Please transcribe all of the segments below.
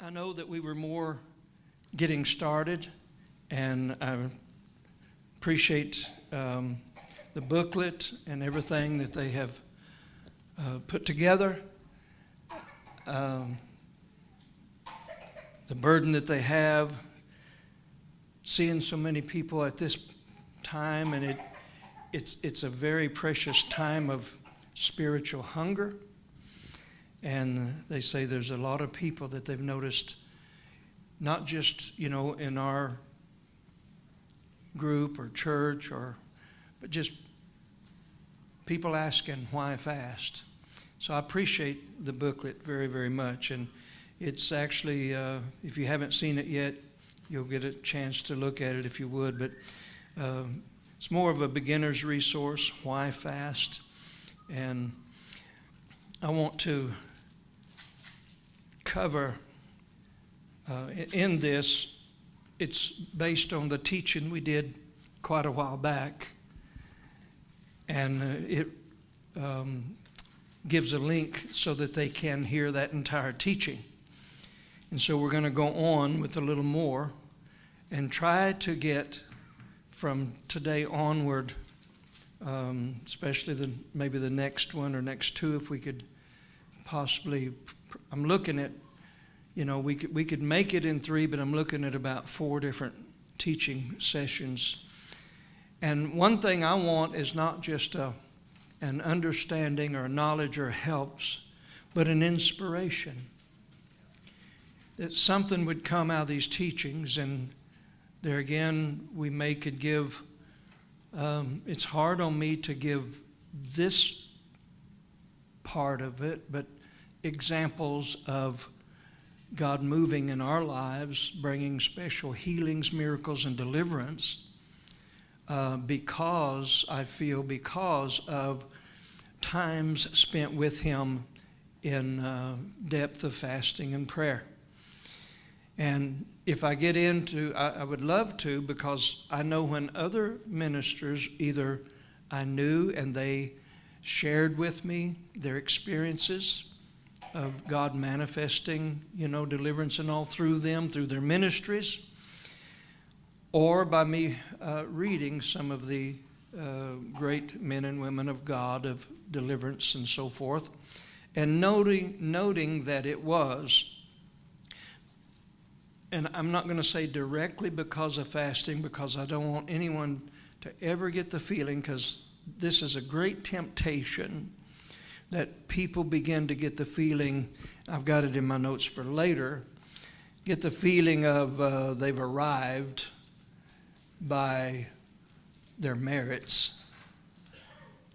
I know that we were more getting started, and I appreciate the booklet and everything that they have put together, the burden that they have, seeing so many people at this time, and it's a very precious time of spiritual hunger. And they say there's a lot of people that they've noticed, not just, in our group or church, but just people asking why fast. So I appreciate the booklet very, very much. And it's actually, if you haven't seen it yet, you'll get a chance to look at it if you would. But it's more of a beginner's resource, why fast. And I want to cover in this. It's based on the teaching we did quite a while back, and it gives a link so that they can hear that entire teaching. And so we're going to go on with a little more and try to get from today onward, especially maybe the next one or next two, if we could possibly. I'm looking at, we could make it in 3, but I'm looking at about 4 different teaching sessions. And one thing I want is not just an understanding or knowledge or helps, but an inspiration. That something would come out of these teachings, and there again, we could give, it's hard on me to give this part of it, but examples of God moving in our lives, bringing special healings, miracles, and deliverance, because of times spent with Him in depth of fasting and prayer. And if I get into, I would love to, because I know when other ministers, either I knew and they shared with me their experiences of God manifesting, deliverance and all through them, through their ministries, or by me reading some of the great men and women of God of deliverance and so forth, and noting that it was, and I'm not going to say directly because of fasting, because I don't want anyone to ever get the feeling, because this is a great temptation, that people begin to get the feeling, I've got it in my notes for later, get the feeling of they've arrived by their merits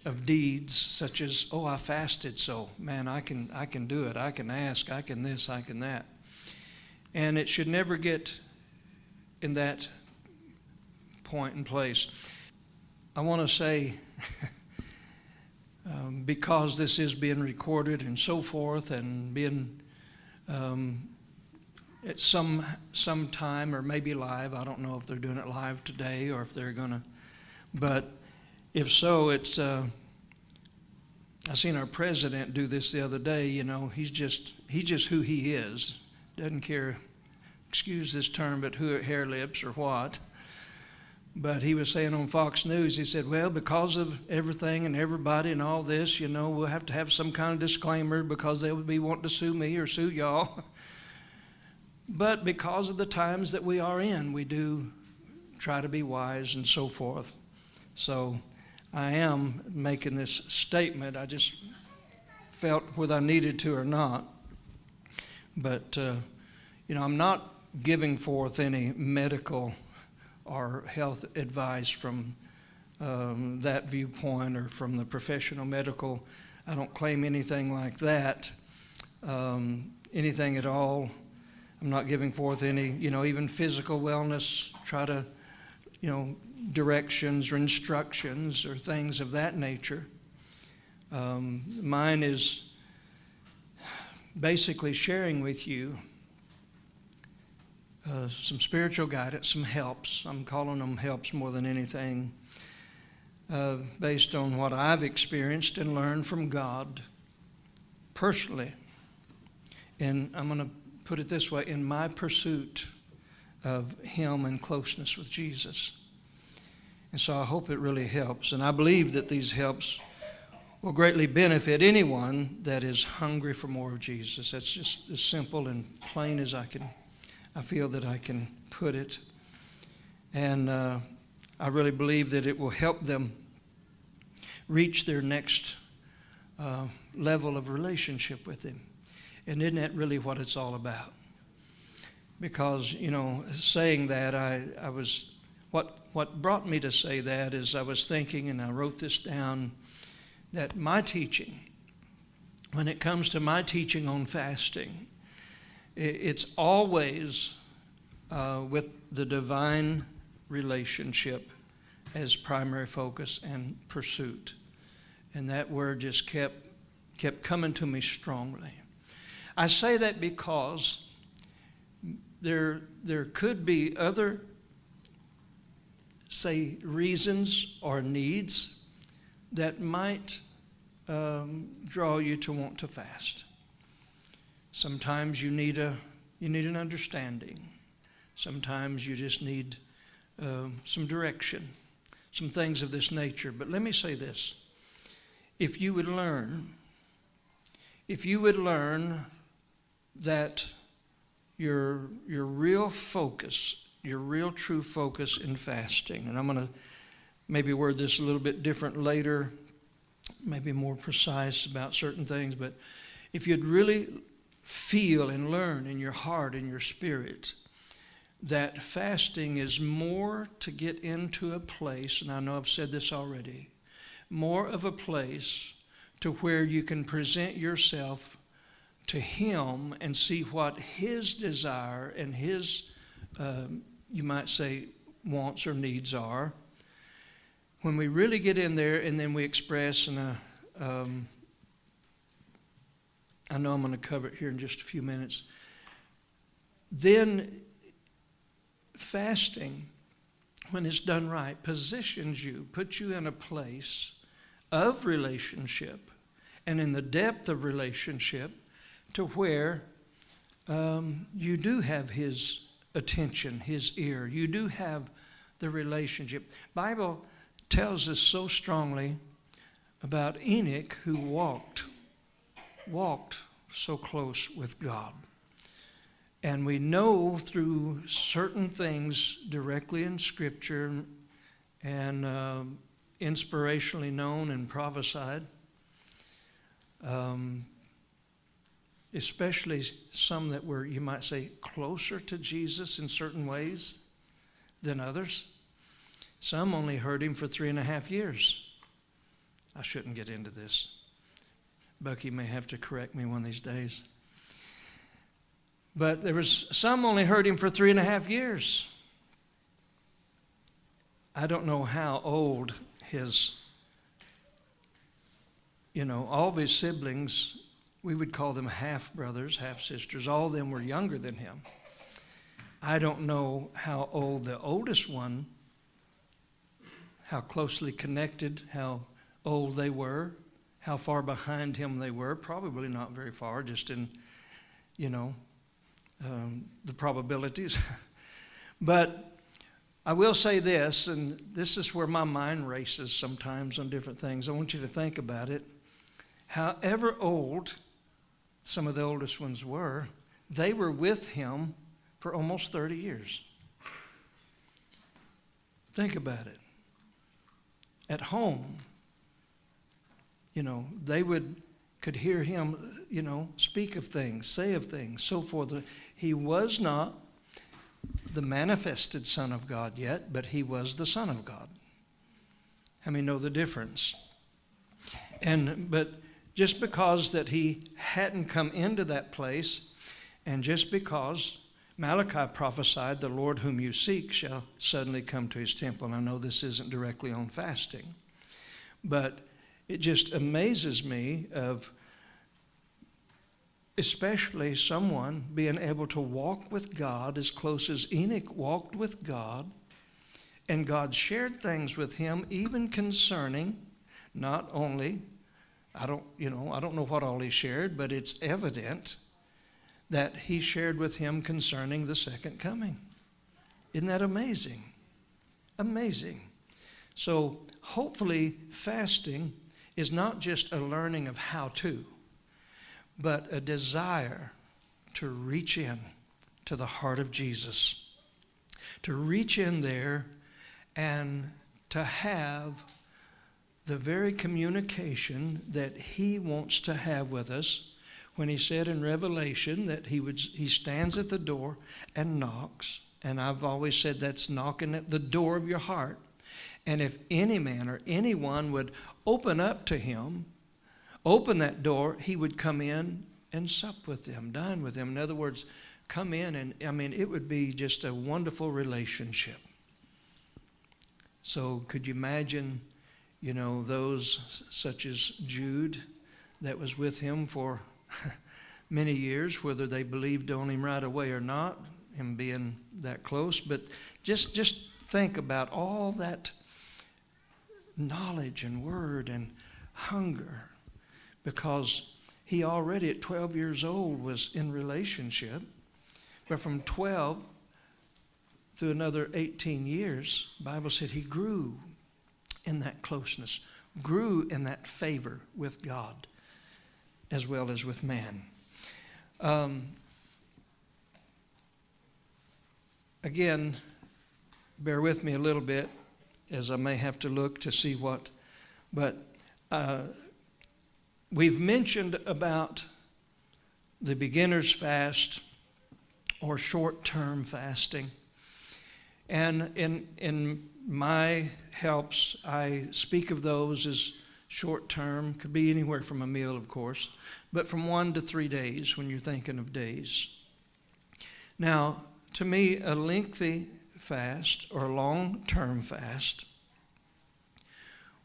of deeds, such as, I fasted, so man, I can do it, I can ask, I can this, I can that. And it should never get in that point and place. I want to say, because this is being recorded and so forth, and being at some time or maybe live. I don't know if they're doing it live today or if they're gonna, but if so, it's. I seen our president do this the other day. He's just who he is. Doesn't care, excuse this term, but who hair lips or what. But he was saying on Fox News, he said, well, because of everything and everybody and all this, we'll have to have some kind of disclaimer because they would be wanting to sue me or sue y'all. But because of the times that we are in, we do try to be wise and so forth. So I am making this statement. I just felt whether I needed to or not. But, I'm not giving forth any medical or health advice from that viewpoint or from the professional medical. I don't claim anything like that, anything at all. I'm not giving forth any, even physical wellness, try to, directions or instructions or things of that nature. Mine is basically sharing with you some spiritual guidance, some helps. I'm calling them helps more than anything, based on what I've experienced and learned from God personally. And I'm going to put it this way, in my pursuit of him and closeness with Jesus. And so I hope it really helps. And I believe that these helps will greatly benefit anyone that is hungry for more of Jesus. That's just as simple and plain as I feel that I can put it. And I really believe that it will help them reach their next level of relationship with him. And isn't that really what it's all about? Because, saying that, I was, what brought me to say that is I was thinking, and I wrote this down, that my teaching, when it comes to my teaching on fasting, it's always with the divine relationship as primary focus and pursuit. And that word just kept coming to me strongly. I say that because there could be other, say, reasons or needs that might draw you to want to fast. Sometimes you need an understanding. Sometimes you just need some direction, some things of this nature. But let me say this. If you would learn that your real focus, your real true focus in fasting, and I'm going to maybe word this a little bit different later, maybe more precise about certain things, but if you'd really feel and learn in your heart and your spirit that fasting is more to get into a place, and I know I've said this already, more of a place to where you can present yourself to him and see what his desire and his, you might say, wants or needs are. When we really get in there and then we express, and I know I'm going to cover it here in just a few minutes, then fasting, when it's done right, positions you, puts you in a place of relationship and in the depth of relationship to where you do have his attention, his ear. You do have the relationship. Bible tells us so strongly about Enoch, who walked so close with God. And we know through certain things directly in Scripture and inspirationally known and prophesied, especially some that were, you might say, closer to Jesus in certain ways than others. Some only heard him for 3.5 years. I shouldn't get into this. Bucky may have to correct me one of these days. But there was some only heard him for 3.5 years. I don't know how old all of his siblings, we would call them half-brothers, half-sisters, all of them were younger than him. I don't know how old the oldest one, how closely connected, how old they were, how far behind him they were. Probably not very far, just in, the probabilities. But I will say this, and this is where my mind races sometimes on different things. I want you to think about it. However old some of the oldest ones were, they were with him for almost 30 years. Think about it. At home, they could hear him, speak of things, say of things, so forth. He was not the manifested Son of God yet, but he was the Son of God. How many know the difference? But just because that he hadn't come into that place, and just because Malachi prophesied, the Lord whom you seek shall suddenly come to his temple. And I know this isn't directly on fasting, but it just amazes me of especially someone being able to walk with God as close as Enoch walked with God, and God shared things with him even concerning not only, I don't know what all he shared, but it's evident that he shared with him concerning the second coming. Isn't that amazing? Amazing. So hopefully fasting is not just a learning of how to, but a desire to reach in to the heart of Jesus, to reach in there and to have the very communication that he wants to have with us when he said in Revelation that he stands at the door and knocks. And I've always said that's knocking at the door of your heart. And if any man or anyone would open up to him, open that door, he would come in and sup with them, dine with them. In other words, come in and, it would be just a wonderful relationship. So could you imagine, those such as Jude that was with him for many years, whether they believed on him right away or not, him being that close. But just think about all that knowledge and word and hunger, because he already at 12 years old was in relationship. But from 12 through another 18 years, the Bible said he grew in that closeness, grew in that favor with God as well as with man. Again, bear with me a little bit as I may have to look to see what, but we've mentioned about the beginner's fast or short-term fasting. And in my helps, I speak of those as short-term. Could be anywhere from a meal, of course, but from 1 to 3 days when you're thinking of days. Now, to me, a lengthy fast or a long-term fast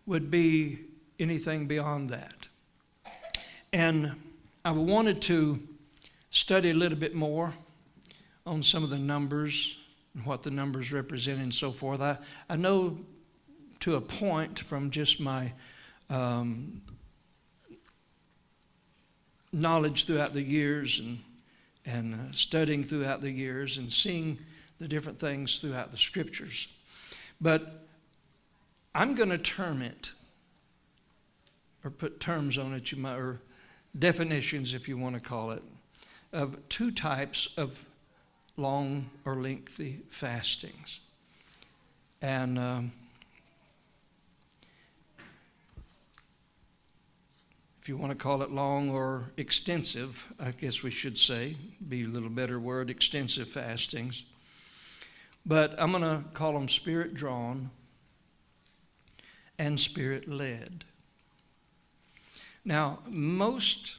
would be anything beyond that. And I wanted to study a little bit more on some of the numbers and what the numbers represent and so forth. I know to a point from just my knowledge throughout the years and studying throughout the years and seeing the different things throughout the scriptures. But I'm going to term it, or put terms on it, or definitions, if you want to call it, of two types of long or lengthy fastings. And if you want to call it long or extensive, I guess we should say, be a little better word, extensive fastings. But I'm going to call them spirit-drawn and spirit-led. Now, most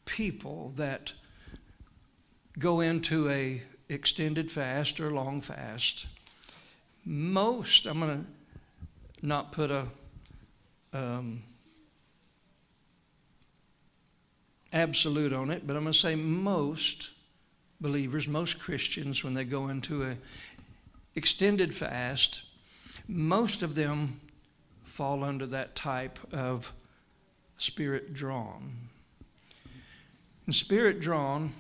people that go into a extended fast or long fast, I'm going to not put a absolute on it, but I'm going to say most believers, most Christians, when they go into a extended fast, most of them fall under that type of spirit-drawn. And spirit-drawn,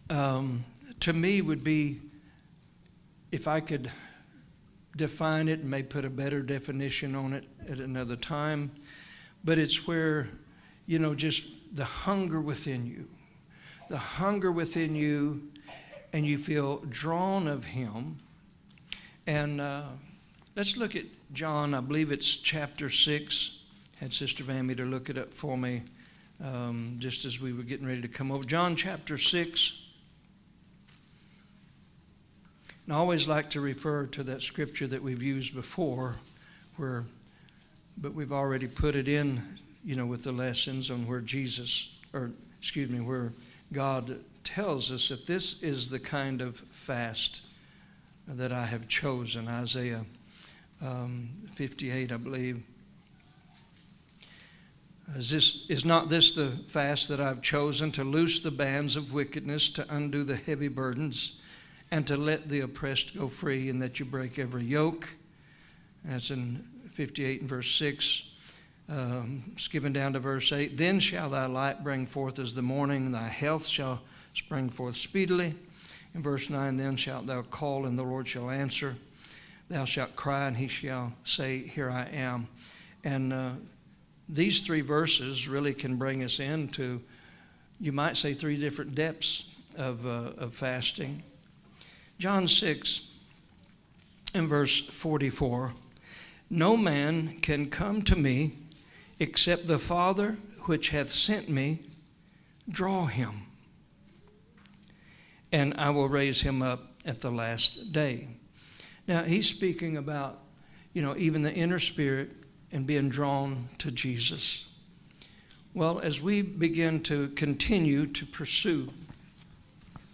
to me, would be, if I could define it and may put a better definition on it at another time, but it's where, just the hunger within you, and you feel drawn of him. And let's look at John, I believe it's chapter 6. Had Sister VanMeter look it up for me just as we were getting ready to come over. John chapter 6. And I always like to refer to that scripture that we've used before, but we've already put it in, with the lessons on where where God tells us that this is the kind of fast that I have chosen. Isaiah 58, I believe. Is not this the fast that I've chosen, to loose the bands of wickedness, to undo the heavy burdens, and to let the oppressed go free, and that you break every yoke? That's in 58 and verse 6. Skipping down to verse 8. Then shall thy light bring forth as the morning, thy health shall spring forth speedily. In verse 9, then shalt thou call, and the Lord shall answer. Thou shalt cry, and he shall say, here I am. And these three verses really can bring us into, you might say, three different depths of fasting. John 6 and verse 44, no man can come to me except the Father which hath sent me draw him, and I will raise him up at the last day. Now, he's speaking about, even the inner spirit and being drawn to Jesus. Well, as we begin to continue to pursue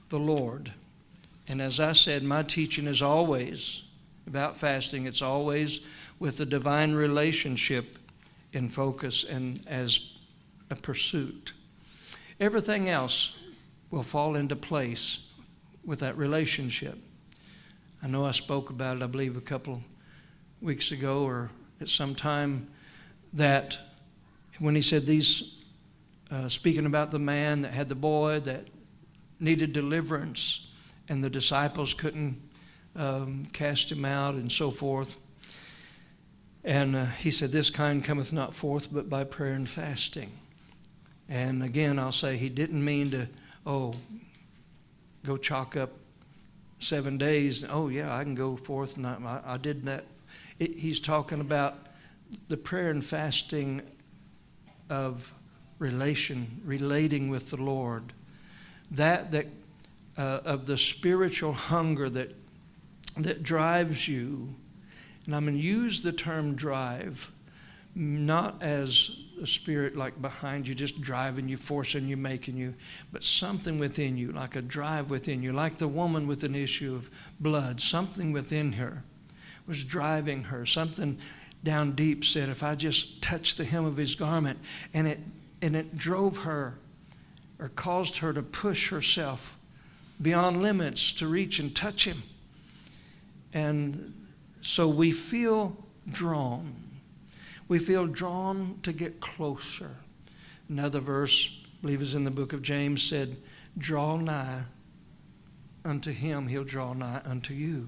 the Lord, and as I said, my teaching is always about fasting. It's always with the divine relationship in focus and as a pursuit. Everything else will fall into place with that relationship. I know I spoke about it, I believe, a couple weeks ago or at some time, that when he said these, speaking about the man that had the boy that needed deliverance and the disciples couldn't cast him out and so forth. And he said, this kind cometh not forth but by prayer and fasting. And again, I'll say he didn't mean to, go chalk up 7 days. Oh, yeah, I can go forth. And I did that. He's talking about the prayer and fasting of relating with the Lord. That of the spiritual hunger that drives you. And I'm going to use the term drive, not as a spirit like behind you, just driving you, forcing you, making you, but something within you, like a drive within you, like the woman with an issue of blood. Something within her was driving her. Something down deep said, if I just touch the hem of his garment, and it drove her or caused her to push herself beyond limits to reach and touch him. And so we feel drawn. We feel drawn to get closer. Another verse, I believe is in the book of James, said, draw nigh unto him, he'll draw nigh unto you.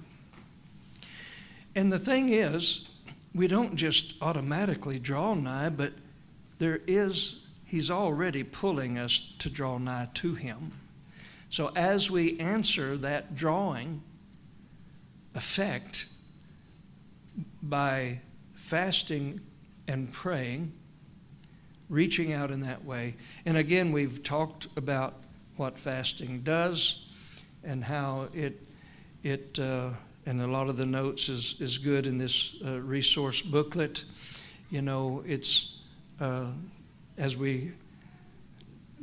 And the thing is, we don't just automatically draw nigh, but he's already pulling us to draw nigh to him. So as we answer that drawing effect by fasting and praying, reaching out in that way. And again, we've talked about what fasting does and how it and a lot of the notes is good in this resource booklet. It's as we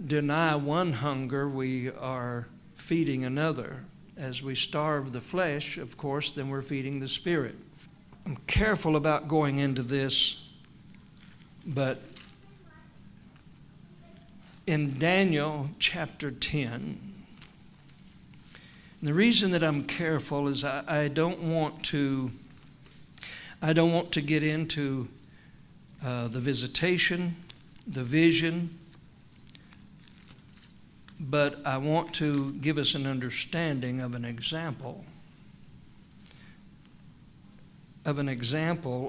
deny one hunger, we are feeding another. As we starve the flesh, of course, then we're feeding the spirit. I'm careful about going into this, but in Daniel chapter 10, the reason that I'm careful is I don't want to get into the visitation, the vision, but I want to give us an understanding of an example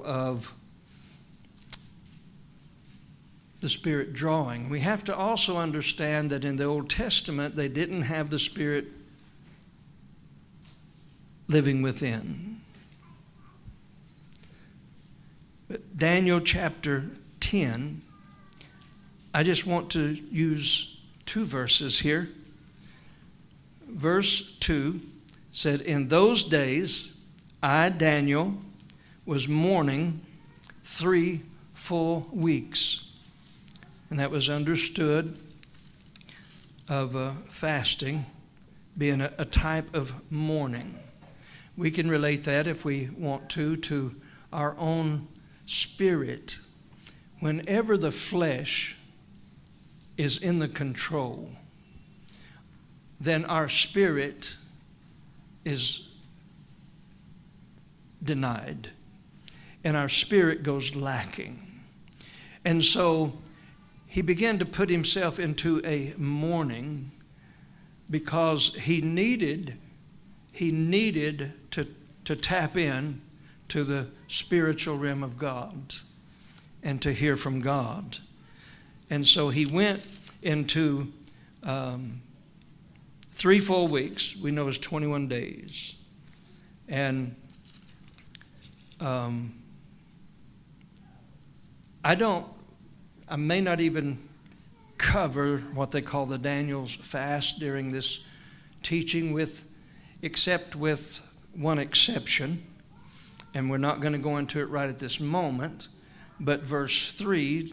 of the Spirit drawing. We have to also understand that in the Old Testament, they didn't have the Spirit living within. But Daniel chapter 10, I just want to use 2 verses here. Verse 2 said, in those days, I, Daniel, was mourning 3 full weeks. And that was understood of fasting being a type of mourning. We can relate that if we want to our own spirit. Whenever the flesh is in the control, then our spirit is denied. And our spirit goes lacking. And so he began to put himself into a mourning because he needed to tap in to the spiritual realm of God and to hear from God. And so he went into 3 full weeks. We know it's 21 days. And I may not even cover what they call the Daniel's fast during this teaching, except with one exception. And we're not going to go into it right at this moment. But verse 3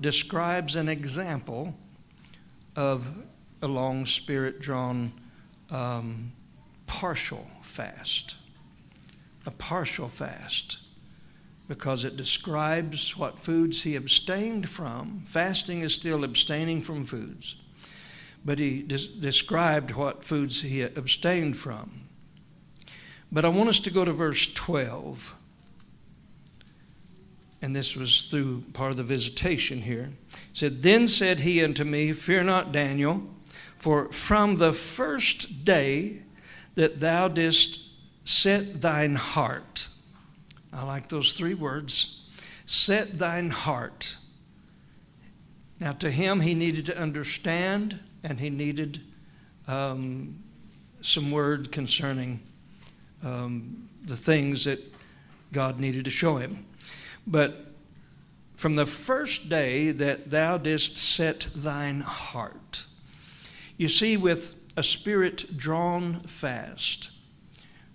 describes an example of a long spirit-drawn partial fast. A partial fast. Because it describes what foods he abstained from. Fasting is still abstaining from foods. But he described what foods he abstained from. But I want us to go to verse 12. And this was through part of the visitation here. It said, "Then said he unto me, Fear not, Daniel, for from the first day that thou didst set thine heart." I like those 3 words. Set thine heart. Now to him he needed to understand, and he needed some word concerning the things that God needed to show him. But from the first day that thou didst set thine heart. You see, with a spirit-drawn fast,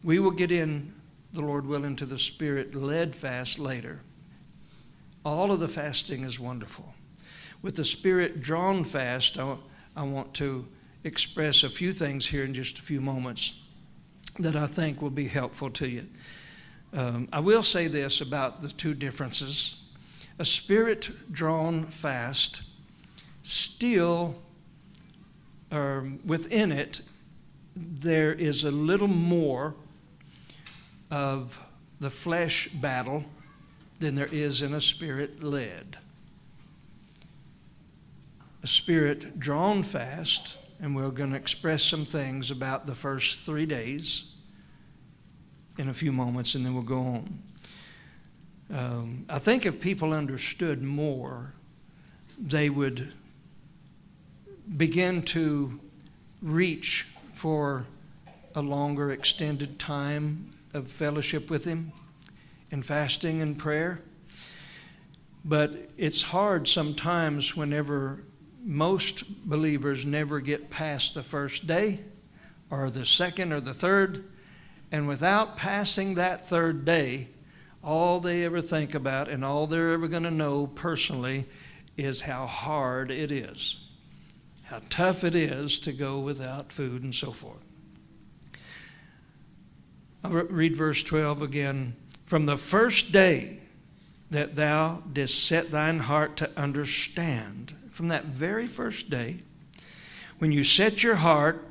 we will get in, the Lord willing, to the spirit-led fast later. All of the fasting is wonderful. With the spirit-drawn fast, I want to express a few things here in just a few moments that I think will be helpful to you. I will say this about the 2 differences. A spirit-drawn fast still, within it, there is a little more of the flesh battle than there is in a spirit-led. A spirit-drawn fast, and we're going to express some things about the first 3 days in a few moments, and then we'll go on. I think if people understood more, they would begin to reach for a longer extended time of fellowship with him in fasting and prayer. But it's hard sometimes whenever most believers never get past the first day or the second or the third, and without passing that 3rd day, all they ever think about and all they're ever going to know personally is how hard it is, how tough it is to go without food and so forth. I'll read verse 12 again. "From the first day that thou didst set thine heart to understand," from that very first day, when you set your heart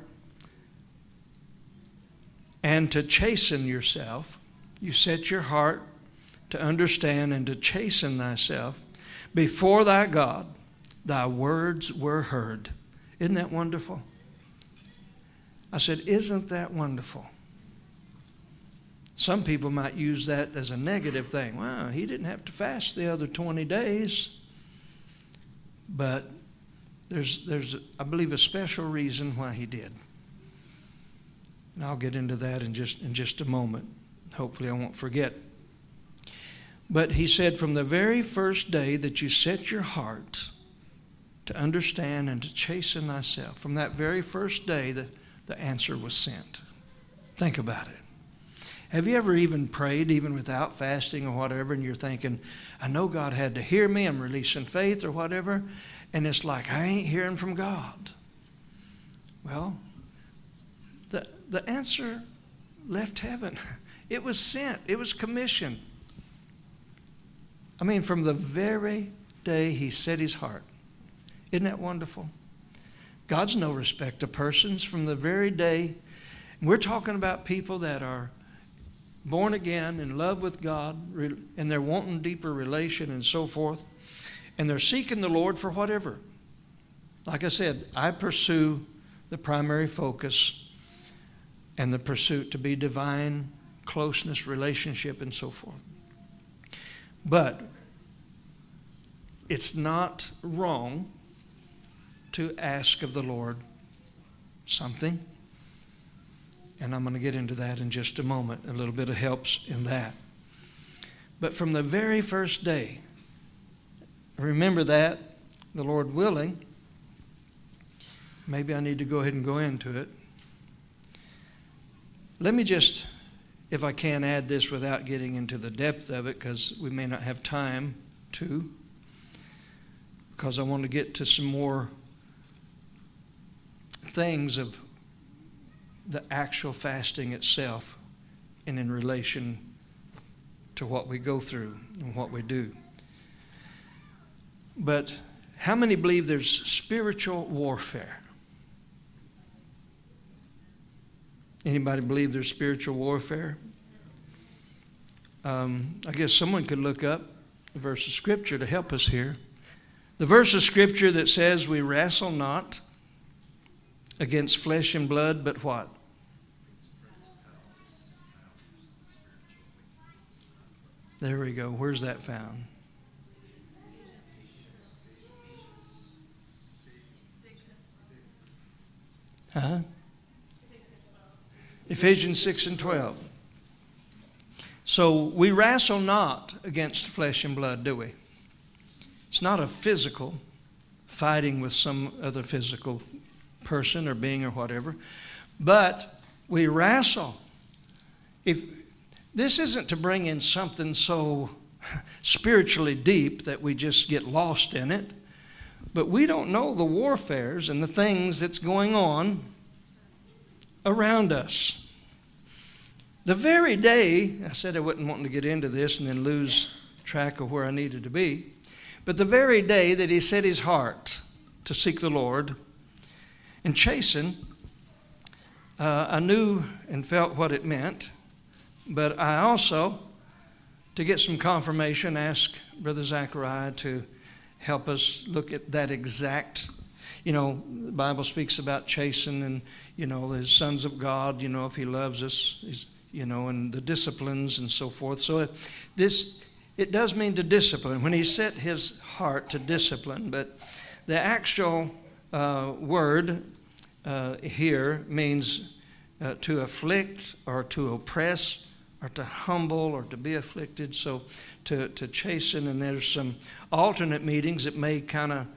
and to chasten yourself, you set your heart to understand and to chasten thyself before thy God, thy words were heard. Isn't that wonderful? I said, isn't that wonderful? Some people might use that as a negative thing. Wow, he didn't have to fast the other 20 days. But there's I believe, a special reason why he did. And I'll get into that in just a moment. Hopefully I won't forget. But he said, from the very first day that you set your heart to understand and to chasten thyself, from that very first day the answer was sent. Think about it. Have you ever even prayed, even without fasting or whatever, and you're thinking, I know God had to hear me, I'm releasing faith or whatever, and it's like, I ain't hearing from God. Well, the answer left heaven. It was sent. It was commissioned. I mean, from the very day he set his heart. Isn't that wonderful? God's no respect of persons. From the very day, we're talking about people that are born again, in love with God, and they're wanting deeper relation and so forth, and they're seeking the Lord for whatever. Like I said, I pursue the primary focus, and the pursuit to be divine, closeness, relationship, and so forth. But it's not wrong to ask of the Lord something. And I'm going to get into that in just a moment. A little bit of helps in that. But from the very first day, remember that, the Lord willing, maybe I need to go ahead and go into it. Let me just, if I can, add this without getting into the depth of it, because we may not have time to, because I want to get to some more things of the actual fasting itself and in relation to what we go through and what we do. But how many believe there's spiritual warfare? Anybody believe there's spiritual warfare? I guess someone could look up a verse of Scripture to help us here. The verse of Scripture that says we wrestle not against flesh and blood, but what? There we go. Where's that found? Huh? Ephesians 6 and 12. So we wrestle not against flesh and blood, do we? It's not a physical fighting with some other physical person or being or whatever, but we wrestle. If this isn't to bring in something so spiritually deep that we just get lost in it, but we don't know the warfares and the things that's going on around us. The very day, I said I wasn't wanting to get into this and then lose track of where I needed to be, but the very day that he set his heart to seek the Lord and chasten, I knew and felt what it meant, but I also, to get some confirmation, asked Brother Zachariah to help us look at that exact, the Bible speaks about chasten and, the sons of God, if he loves us, and the disciplines and so forth. So it does mean to discipline. When he set his heart to discipline, but the actual word here means to afflict or to oppress or to humble or to be afflicted. So to chasten, and there's some alternate meanings that may kind of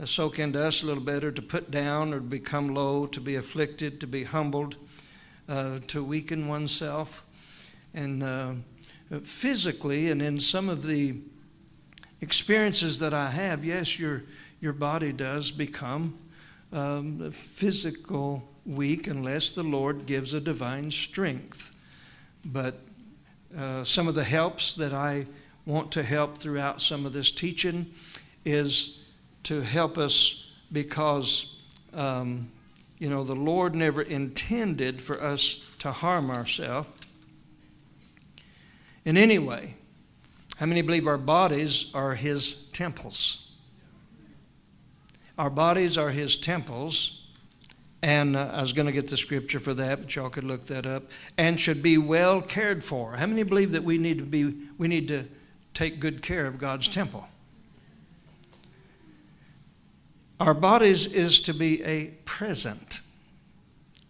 soak into us a little better: to put down or to become low, to be afflicted, to be humbled, to weaken oneself. And physically, and in some of the experiences that I have, yes, your body does become physical weak unless the Lord gives a divine strength. But some of the helps that I want to help throughout some of this teaching is to help us, because the Lord never intended for us to harm ourselves in any way. How many believe our bodies are His temples? Our bodies are His temples. And I was going to get the scripture for that, but y'all could look that up. And should be well cared for. How many believe that we need to take good care of God's temple? Our bodies is to be a present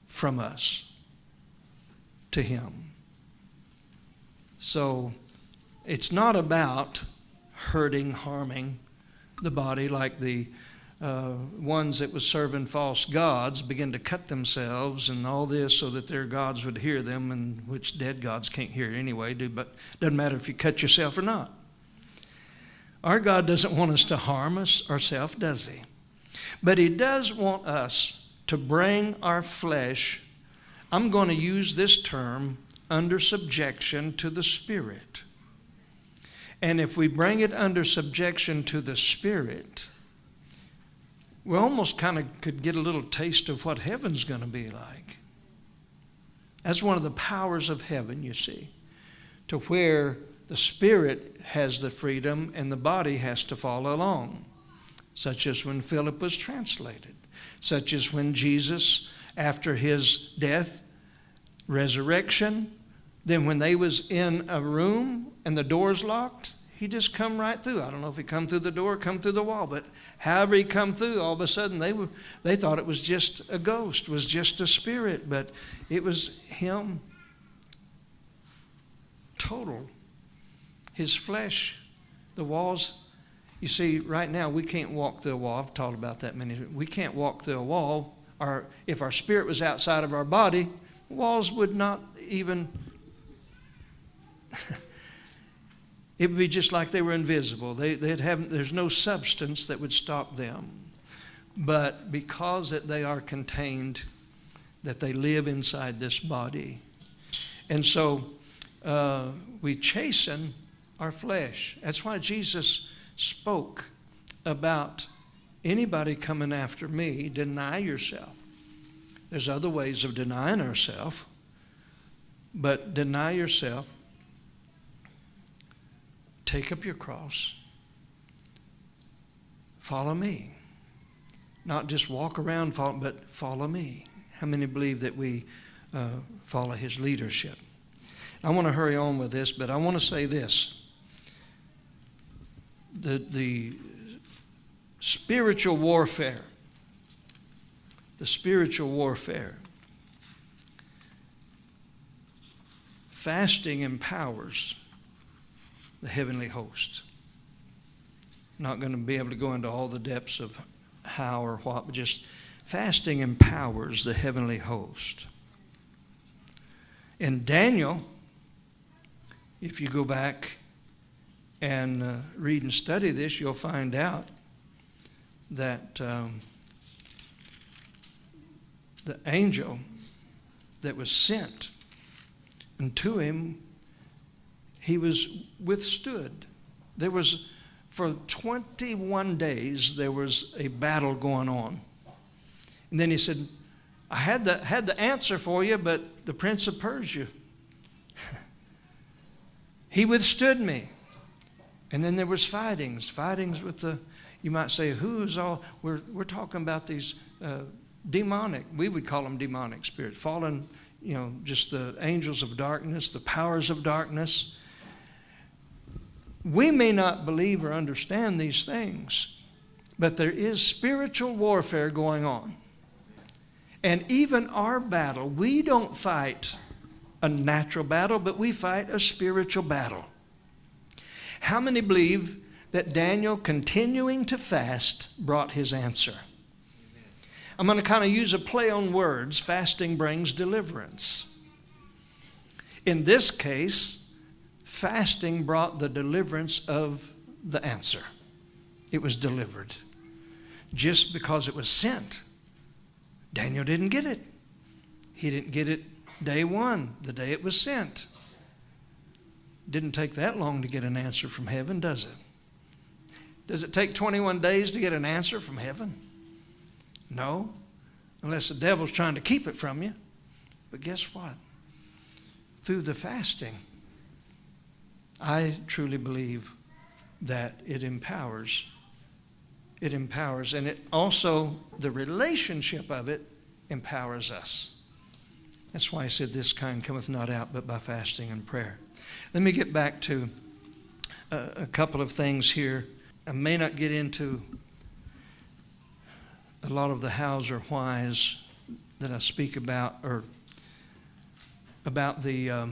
from us to Him. So it's not about hurting, harming the body like the ones that was serving false gods begin to cut themselves and all this so that their gods would hear them, and which dead gods can't hear anyway, but doesn't matter if you cut yourself or not. Our God doesn't want us to harm us ourselves, does He? But He does want us to bring our flesh, I'm going to use this term, under subjection to the Spirit. And if we bring it under subjection to the Spirit, we almost kind of could get a little taste of what heaven's going to be like. That's one of the powers of heaven, you see, to where the Spirit has the freedom and the body has to follow along, such as when Philip was translated. such as when Jesus, after his death, resurrection, then when they was in a room and the door's locked, he just come right through. I don't know if he come through the door or come through the wall, but however he come through, all of a sudden they thought it was just a ghost, was just a spirit, but it was him total. His flesh, the walls. You see, right now we can't walk through a wall. I've taught about that many times. We can't walk through a wall. If our spirit was outside of our body, walls would not even... It would be just like they were invisible. There's no substance that would stop them. But because that they are contained, that they live inside this body. And so we chasten our flesh. That's why Jesus spoke about anybody coming after me, deny yourself. There's other ways of denying ourselves, but deny yourself. Take up your cross. Follow me. Not just walk around, but follow me. How many believe that we follow his leadership? I want to hurry on with this, but I want to say this. The spiritual warfare. The spiritual warfare. Fasting empowers the heavenly host. Not going to be able to go into all the depths of how or what, but just fasting empowers the heavenly host. In Daniel, if you go back and read and study this, you'll find out that the angel that was sent unto him, he was withstood. There was, for 21 days, there was a battle going on. And then he said, I had the answer for you, but the prince of Persia, he withstood me. And then there was fightings with the, you might say, who's all, we're talking about these demonic, we would call them demonic spirits, fallen, just the angels of darkness, the powers of darkness. We may not believe or understand these things, but there is spiritual warfare going on. And even our battle, we don't fight a natural battle, but we fight a spiritual battle. How many believe that Daniel continuing to fast brought his answer? I'm going to kind of use a play on words. Fasting brings deliverance. In this case, fasting brought the deliverance of the answer. It was delivered. Just because it was sent. Daniel didn't get it. He didn't get it day one, the day it was sent. Didn't take that long to get an answer from heaven, does it? Does it take 21 days to get an answer from heaven? No, unless the devil's trying to keep it from you. But guess what? Through the fasting, I truly believe that it empowers. It empowers, and it also, the relationship of it empowers us. That's why I said this kind cometh not out but by fasting and prayer. Let me get back to a couple of things here. I may not get into a lot of the hows or whys that I speak about, or about the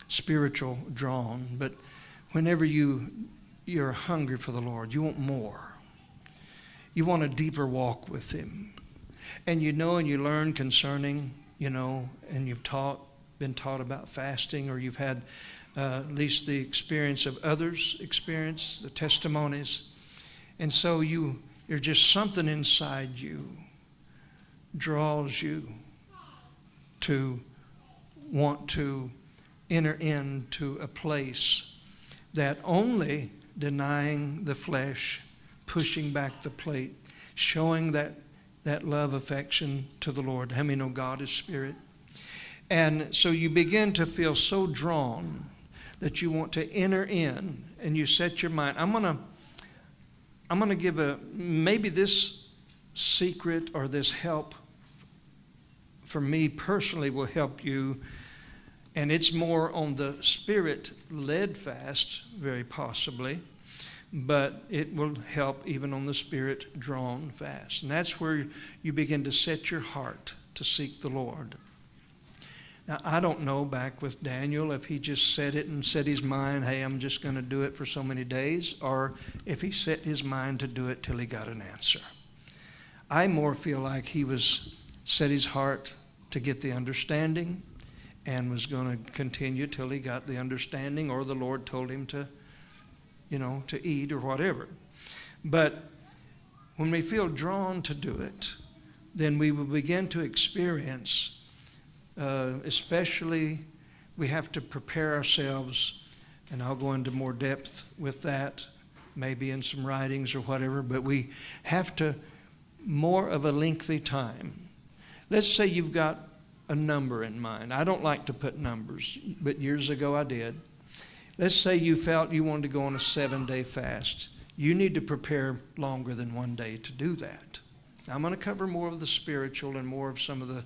spiritual drawn, but whenever you're hungry for the Lord, you want more. You want a deeper walk with him. And and you learn concerning, and you've been taught about fasting, or you've had at least the experience of others experience, the testimonies. And so you're just something inside you draws you to want to enter into a place that only denying the flesh, pushing back the plate, showing that love, affection to the Lord. How many know God is spirit? And so you begin to feel so drawn that you want to enter in, and you set your mind. I'm gonna give maybe this secret or this help for me personally will help you. And it's more on the spirit-led fast, very possibly, but it will help even on the spirit-drawn fast. And that's where you begin to set your heart to seek the Lord. Now, I don't know back with Daniel if he just set it and set his mind, hey, I'm just going to do it for so many days, or if he set his mind to do it till he got an answer. I more feel like he set his heart to get the understanding and was going to continue till he got the understanding, or the Lord told him to eat or whatever. But when we feel drawn to do it, then we will begin to experience, especially we have to prepare ourselves, and I'll go into more depth with that, maybe in some writings or whatever, but we have to more of a lengthy time. Let's say you've got a number in mind. I don't like to put numbers, but years ago I did. Let's say you felt you wanted to go on a 7-day fast. You need to prepare longer than 1 day to do that. Now, I'm going to cover more of the spiritual and more of some of the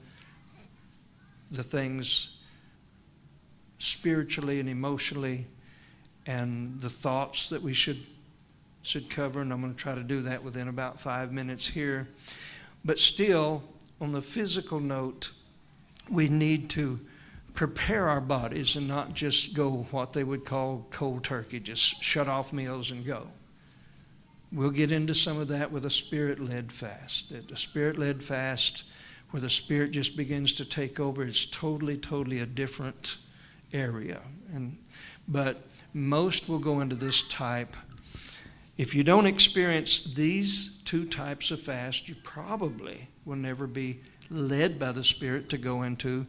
things spiritually and emotionally and the thoughts that we should cover, and I'm going to try to do that within about 5 minutes here. But still, on the physical note, we need to prepare our bodies and not just go what they would call cold turkey, just shut off meals and go. We'll get into some of that with a spirit-led fast. A spirit-led fast where the Spirit just begins to take over. It's totally, totally a different area. But most will go into this type. If you don't experience these two types of fast, you probably will never be led by the Spirit to go into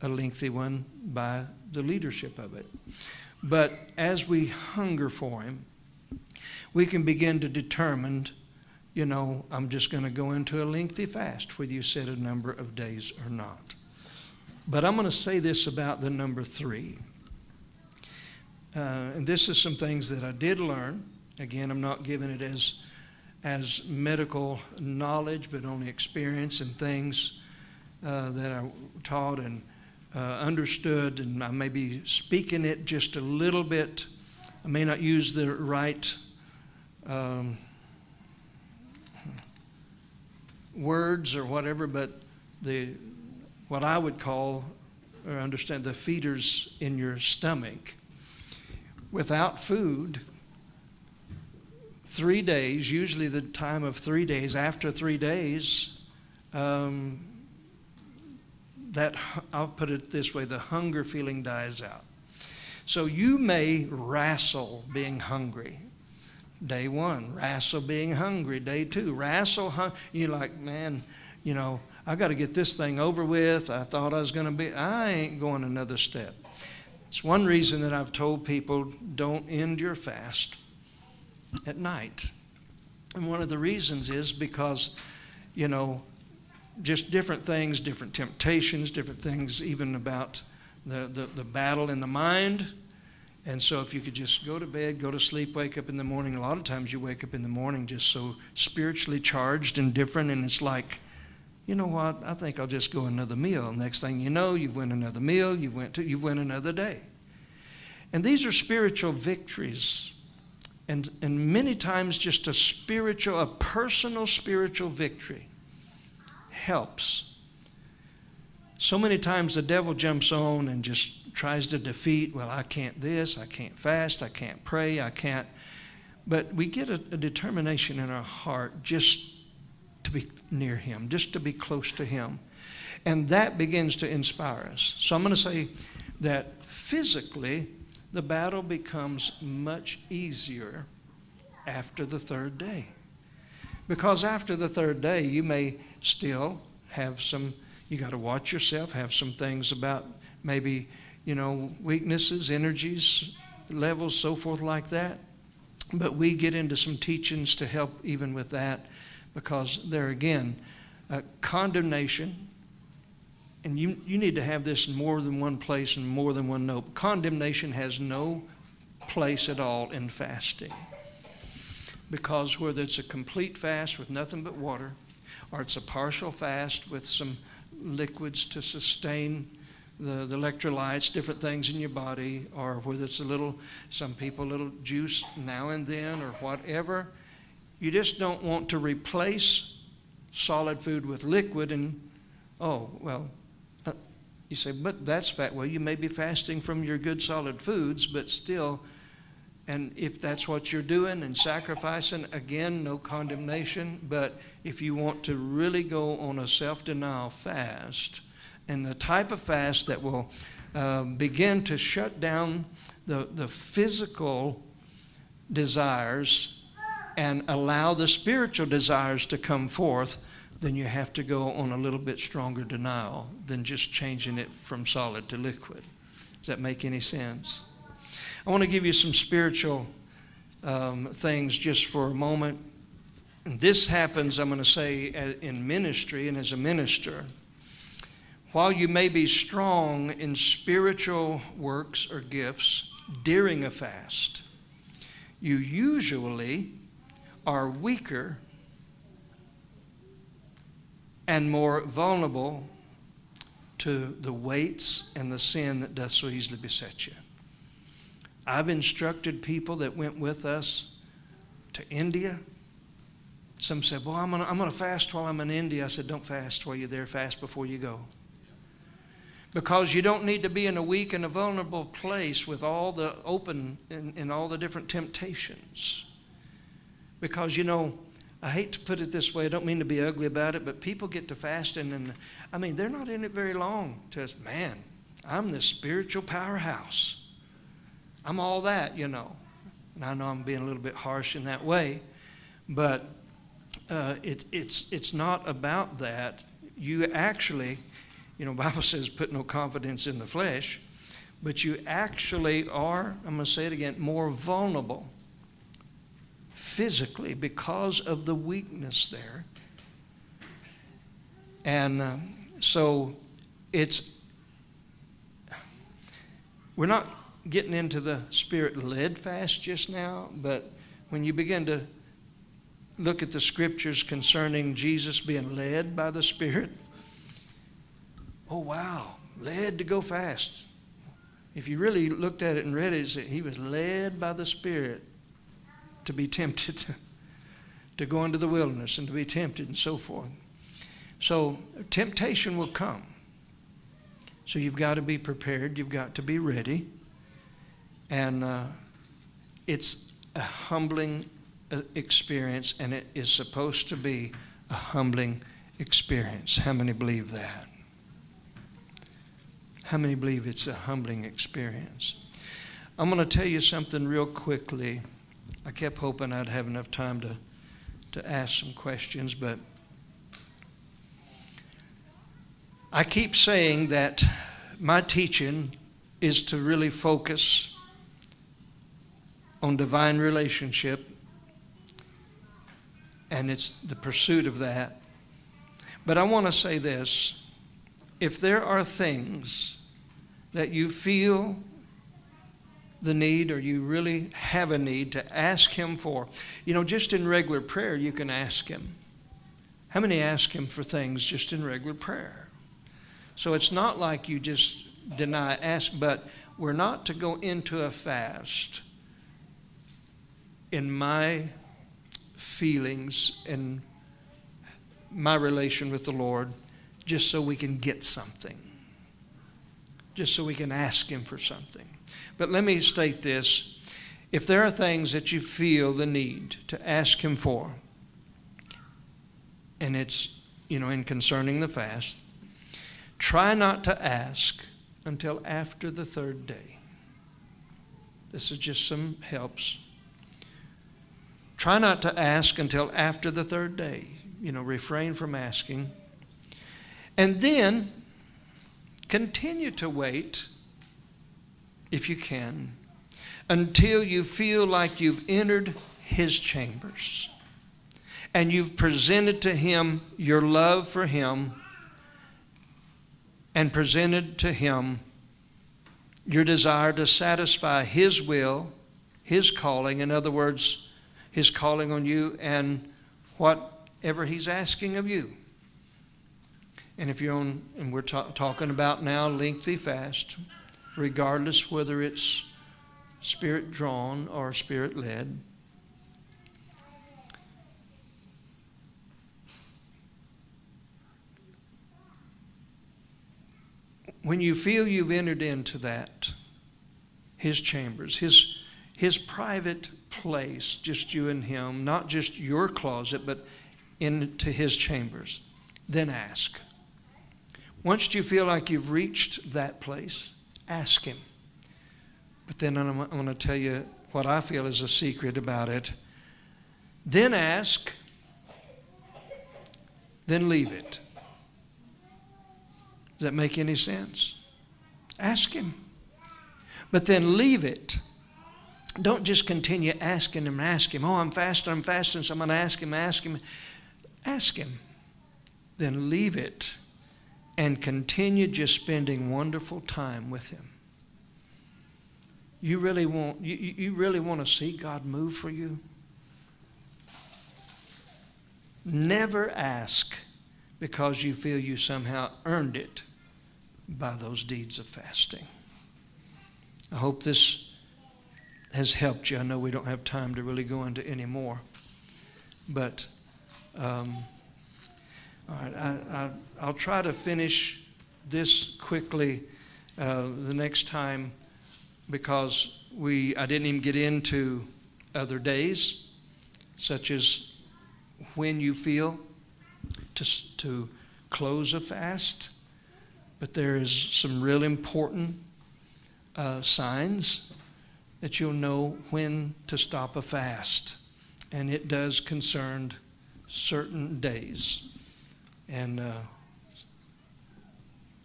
a lengthy one by the leadership of it. But as we hunger for Him, we can begin to determine, I'm just going to go into a lengthy fast, whether you set a number of days or not. But I'm going to say this about the number 3. And this is some things that I did learn. Again, I'm not giving it as medical knowledge, but only experience and things that I taught and understood, and I may be speaking it just a little bit. I may not use the right words or whatever, but what I would call or understand the feeders in your stomach. Without food, 3 days, usually the time of 3 days, after 3 days, that, I'll put it this way, the hunger feeling dies out. So you may wrestle being hungry. Day 1, wrestle being hungry. Day 2, wrestle, you're like, man, I got to get this thing over with. I thought I was going to be, I ain't going another step. It's one reason that I've told people, don't end your fast at night. And one of the reasons is because, just different things, different temptations, different things, even about the battle in the mind. And so if you could just go to bed, go to sleep, wake up in the morning. A lot of times you wake up in the morning just so spiritually charged and different, and it's like, you know what, I think I'll just go another meal. Next thing you know, you've went another meal, you've went another day. And these are spiritual victories. And many times just a personal spiritual victory helps. So many times the devil jumps on and just tries to defeat, well, I can't this, I can't fast, I can't pray, I can't. But we get a determination in our heart just to be near Him, just to be close to Him. And that begins to inspire us. So I'm going to say that physically, the battle becomes much easier after the 3rd day. Because after the 3rd day, you may still have you got to watch yourself, have some things about maybe, weaknesses, energies, levels, so forth like that. But we get into some teachings to help even with that, because there again, condemnation, and you need to have this in more than one place and more than one note. Condemnation has no place at all in fasting. Because whether it's a complete fast with nothing but water, or it's a partial fast with some liquids to sustain the electrolytes, different things in your body, or whether it's some people, a little juice now and then, or whatever. You just don't want to replace solid food with liquid and, you say, but that's fat. Well, you may be fasting from your good solid foods, but still, and if that's what you're doing and sacrificing, again, no condemnation. But if you want to really go on a self-denial fast, and the type of fast that will begin to shut down the physical desires and allow the spiritual desires to come forth, then you have to go on a little bit stronger denial than just changing it from solid to liquid. Does that make any sense? I want to give you some spiritual things just for a moment. And this happens, I'm going to say, in ministry and as a minister. While you may be strong in spiritual works or gifts during a fast, you usually are weaker and more vulnerable to the weights and the sin that doth so easily beset you. I've instructed people that went with us to India. Some said, well, I'm going to fast while I'm in India. I said, don't fast while you're there. Fast before you go. Because you don't need to be in a weak and a vulnerable place with all the open and all the different temptations. Because, I hate to put it this way, I don't mean to be ugly about it, but people get to fasting and, they're not in it very long to us. Man, I'm this spiritual powerhouse. I'm all that, And I know I'm being a little bit harsh in that way, but it's not about that. You actually, Bible says put no confidence in the flesh, but you actually are, I'm going to say it again, more vulnerable physically because of the weakness there. And so we're not getting into the spirit-led fast just now, but when you begin to look at the scriptures concerning Jesus being led by the Spirit, oh wow, led to go fast. If you really looked at it and read it, he was led by the Spirit to be tempted, to go into the wilderness and to be tempted and so forth. So temptation will come. So you've got to be prepared. You've got to be ready. And it's a humbling experience, and it is supposed to be a humbling experience. How many believe that? How many believe it's a humbling experience? I'm going to tell you something real quickly. I kept hoping I'd have enough time to ask some questions, but I keep saying that my teaching is to really focus on divine relationship, and it's the pursuit of that. But I want to say this. If there are things that you feel the need, or you really have a need to ask Him for, just in regular prayer, you can ask Him. How many ask Him for things just in regular prayer? So it's not like you just ask, but we're not to go into a fast in my feelings and my relation with the Lord just so we can get something, just so we can ask Him for something. But let me state this. If there are things that you feel the need to ask Him for, and it's, in concerning the fast, try not to ask until after the third day. This is just some helps. Try not to ask until after the third day. Refrain from asking. And then continue to wait, if you can, until you feel like you've entered His chambers and you've presented to Him your love for Him and presented to Him your desire to satisfy His will, His calling, in other words, His calling on you and what whatever He's asking of you. And if you're on, and we're talking about now lengthy fast, regardless whether it's Spirit drawn or Spirit led. When you feel you've entered into that, His chambers, His private place, just you and Him, not just your closet, but into His chambers, then ask. Once you feel like you've reached that place, ask Him. But then I'm going to tell you what I feel is a secret about it. Then ask, then leave it. Does that make any sense? Ask Him. But then leave it. Don't just continue asking Him and ask Him. Oh, I'm fasting, so I'm going to ask Him. Ask Him. Then leave it and continue just spending wonderful time with Him. You really want to see God move for you? Never ask because you feel you somehow earned it by those deeds of fasting. I hope this has helped you. I know we don't have time to really go into any more. But all right, I'll try to finish this quickly the next time, because I didn't even get into other days, such as when you feel to close a fast. But there is some real important signs that you'll know when to stop a fast. And it does concern certain days. And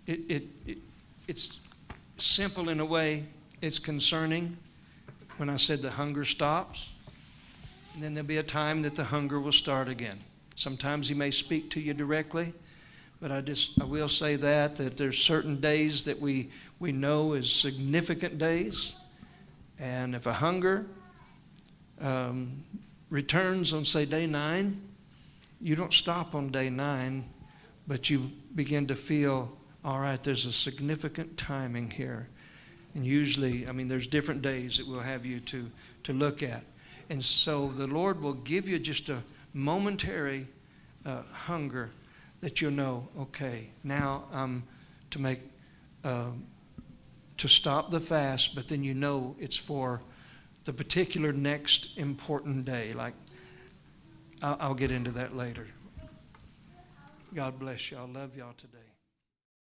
it's simple in a way. It's concerning when I said the hunger stops. And then there'll be a time that the hunger will start again. Sometimes He may speak to you directly. But I will say that there's certain days that we know is significant days. And if a hunger returns on, say, day 9, you don't stop on day 9, but you begin to feel, all right, there's a significant timing here. And usually, there's different days that we'll have you to look at. And so the Lord will give you just a momentary hunger that you'll know, okay, now to stop the fast, but then you know it's for the particular next important day. Like, I'll get into that later. God bless y'all. Love y'all today.